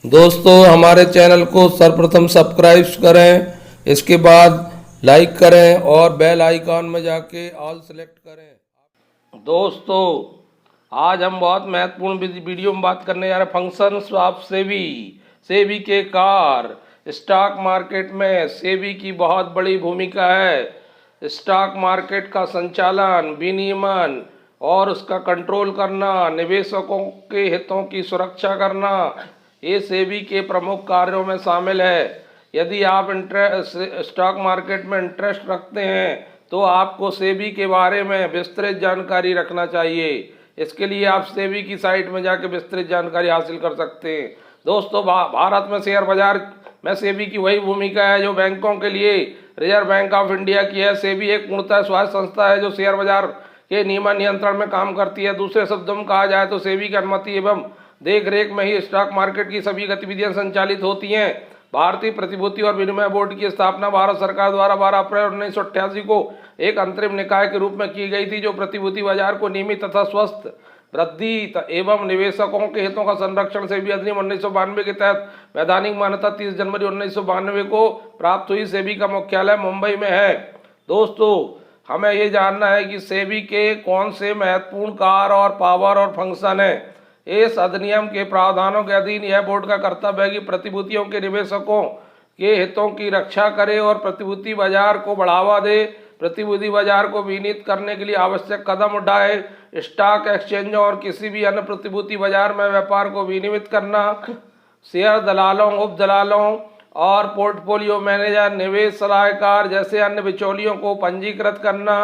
दोस्तों हमारे चैनल को सर्वप्रथम सब्सक्राइब करें, इसके बाद लाइक करें और बेल आइकॉन में जाके ऑल सेलेक्ट करें। दोस्तों आज हम बहुत महत्वपूर्ण वीडियो में बात करने जा रहे हैं फंक्शंस ऑफ सेबी। सेबी के कार स्टॉक मार्केट में सेबी की बहुत बड़ी भूमिका है। स्टॉक मार्केट का संचालन, विनियमन और उसका कंट्रोल करना, निवेशकों के हितों की सुरक्षा करना, ये सेबी के प्रमुख कार्यों में शामिल है। यदि आप स्टॉक मार्केट में इंटरेस्ट रखते हैं तो आपको सेबी के बारे में विस्तृत जानकारी रखना चाहिए। इसके लिए आप सेबी की साइट में जाकर विस्तृत जानकारी हासिल कर सकते हैं। दोस्तों भारत में शेयर बाजार में सेबी की वही भूमिका है जो बैंकों के लिए रिजर्व बैंक ऑफ इंडिया की है। सेबी एक पूर्णतः स्वायत्त संस्था है जो शेयर बाजार के नियमन नियंत्रण में काम करती है। दूसरे शब्दों में कहा जाए तो सेबी की अनुमति एवं देख रेख में ही स्टॉक मार्केट की सभी गतिविधियां संचालित होती हैं। भारतीय प्रतिभूति और विनिमय बोर्ड की स्थापना भारत सरकार द्वारा 12 अप्रैल 1988 को एक अंतरिम निकाय के रूप में की गई थी, जो प्रतिभूति बाजार को नियमित तथा स्वस्थ वृद्धि एवं निवेशकों के हितों का संरक्षण सेबी अधिनियम 1992 के तहत वैधानिक मान्यता 30 जनवरी 1992 को प्राप्त हुई। सेबी का मुख्यालय मुंबई में है। दोस्तों हमें ये जानना है कि सेबी के कौन से महत्वपूर्ण कार्य और पावर और फंक्शन है। इस अधिनियम के प्रावधानों के अधीन यह बोर्ड का कर्तव्य है कि प्रतिभूतियों के निवेशकों के हितों की रक्षा करे और प्रतिभूति बाजार को बढ़ावा दे, प्रतिभूति बाजार को विनियमित करने के लिए आवश्यक कदम उठाए, स्टॉक एक्सचेंजों और किसी भी अन्य प्रतिभूति बाजार में व्यापार को विनियमित करना, शेयर दलालों, उप दलालों और पोर्टफोलियो मैनेजर, निवेश सलाहकार जैसे अन्य बिचौलियों को पंजीकृत करना,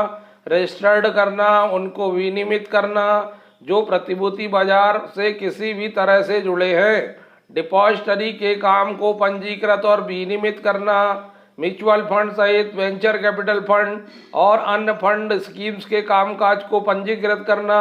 रजिस्टर्ड करना, उनको विनियमित करना जो प्रतिभूति बाजार से किसी भी तरह से जुड़े हैं, डिपॉजिटरी के काम को पंजीकृत और विनियमित करना, म्यूचुअल फंड सहित वेंचर कैपिटल फंड और अन्य फंड स्कीम्स के कामकाज को पंजीकृत करना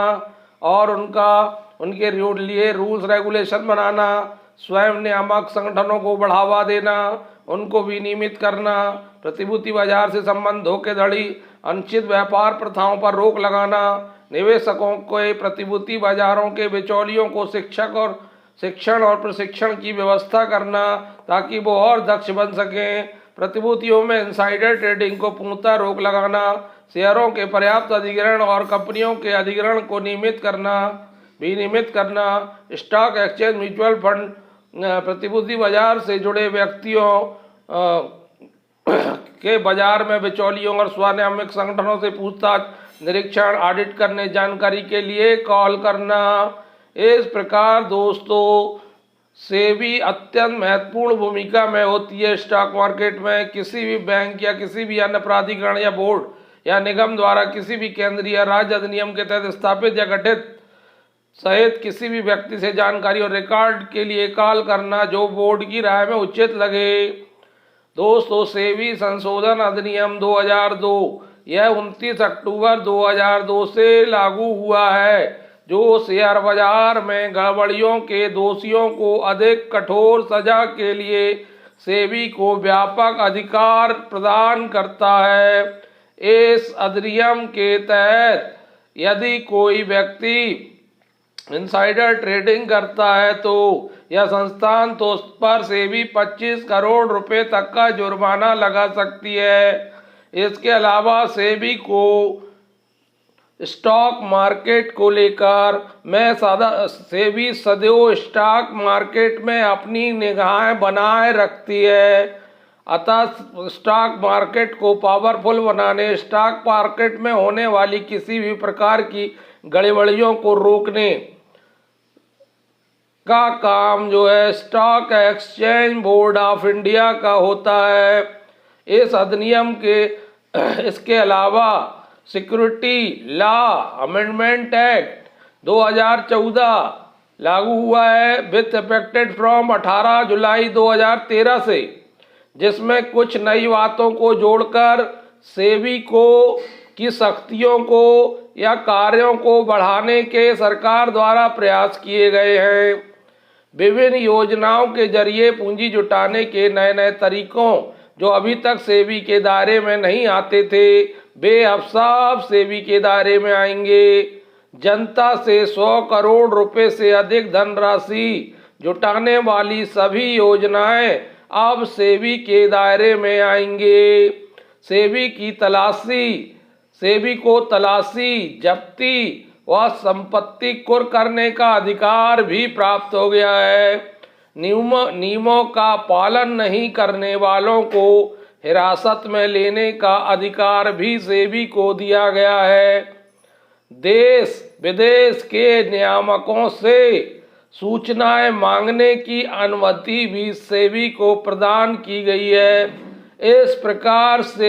और उनके लिए रूल्स रेगुलेशन बनाना, स्वयं नियामक संगठनों को बढ़ावा देना, उनको विनियमित करना, प्रतिभूति बाजार से संबंध धोखाधड़ी, अनुचित व्यापार प्रथाओं पर रोक लगाना, निवेशकों को प्रतिभूति बाजारों के बिचौलियों को शिक्षण और प्रशिक्षण की व्यवस्था करना ताकि वो और दक्ष बन सकें, प्रतिभूतियों में इनसाइडर ट्रेडिंग को पूर्णतः रोक लगाना, शेयरों के पर्याप्त अधिग्रहण और कंपनियों के अधिग्रहण को विनियमित करना, स्टॉक एक्सचेंज, म्यूचुअल फंड, प्रतिभूति बाजार से जुड़े व्यक्तियों के बाजार में बिचौलियों और स्वनियामक संगठनों से पूछताछ, निरीक्षण, ऑडिट करने, जानकारी के लिए कॉल करना। इस प्रकार दोस्तों सेबी अत्यंत महत्वपूर्ण भूमिका में होती है स्टॉक मार्केट में। किसी भी बैंक या किसी भी अन्य प्राधिकरण या बोर्ड या निगम द्वारा किसी भी केंद्रीय या राज्य अधिनियम के तहत स्थापित या गठित सहित किसी भी व्यक्ति से जानकारी और रिकॉर्ड के लिए कॉल करना जो बोर्ड की राय में उचित लगे। दोस्तों सेबी संशोधन अधिनियम 2002 यह 29 अक्टूबर 2002 से लागू हुआ है, जो शेयर बाजार में गड़बड़ियों के दोषियों को अधिक कठोर सजा के लिए सेबी को व्यापक अधिकार प्रदान करता है। इस अधिनियम के तहत यदि कोई व्यक्ति इनसाइडर ट्रेडिंग करता है तो यह संस्थान तो उस पर सेबी 25 करोड़ रुपए तक का जुर्माना लगा सकती है। इसके अलावा सेबी को स्टॉक मार्केट को लेकर सेबी सदैव स्टॉक मार्केट में अपनी निगाहें बनाए रखती है। अतः स्टॉक मार्केट को पावरफुल बनाने, स्टॉक मार्केट में होने वाली किसी भी प्रकार की गड़बड़ियों को रोकने का काम जो है stock exchange board of India का होता है। इस अधिनियम के इसके अलावा सिक्योरिटी लॉ अमेंडमेंट एक्ट 2014 लागू हुआ है विथ इफेक्टेड फ्रॉम 18 जुलाई 2013 से, जिसमें कुछ नई बातों को जोड़कर सेबी की शक्तियों को या कार्यों को बढ़ाने के सरकार द्वारा प्रयास किए गए हैं। विभिन्न योजनाओं के जरिए पूंजी जुटाने के नए नए तरीकों जो अभी तक सेबी के दायरे में नहीं आते थे, वे अब सब सेबी के दायरे में आएंगे। जनता से 100 करोड़ रुपए से अधिक धनराशि जुटाने वाली सभी योजनाएं अब सेबी के दायरे में आएंगे। सेबी को तलाशी, जब्ती व संपत्ति कुर्क करने का अधिकार भी प्राप्त हो गया है। नियमों का पालन नहीं करने वालों को हिरासत में लेने का अधिकार भी सेबी को दिया गया है। देश विदेश के नियामकों से सूचनाएं मांगने की अनुमति भी सेबी को प्रदान की गई है। इस प्रकार से